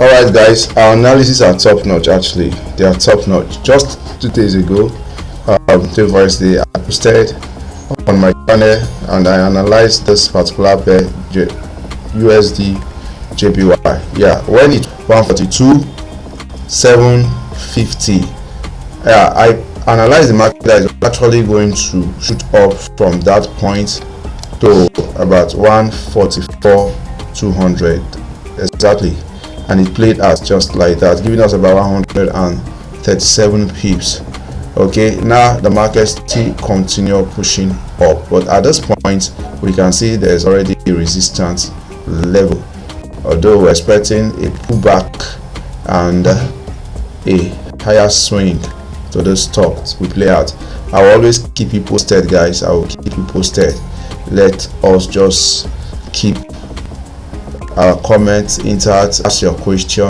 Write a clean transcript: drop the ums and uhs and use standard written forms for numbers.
All right, guys, our analysis are top notch. Actually, they are top notch. Just 2 days ago, Thursday, I posted on my channel and I analyzed this particular pair, USD JPY. Yeah, when it 142 750. Yeah, I analyzed the market that is actually going to shoot up from that point to about 144 200 exactly, and it played out just like that, giving us about 137 pips. Okay, now the market still continue pushing up, but at this point we can see there's already a resistance level, although we're expecting a pullback and a higher swing to the stocks will play out. I will always keep you posted, guys. I will keep you posted. Let us just keep our comments intact, ask your question,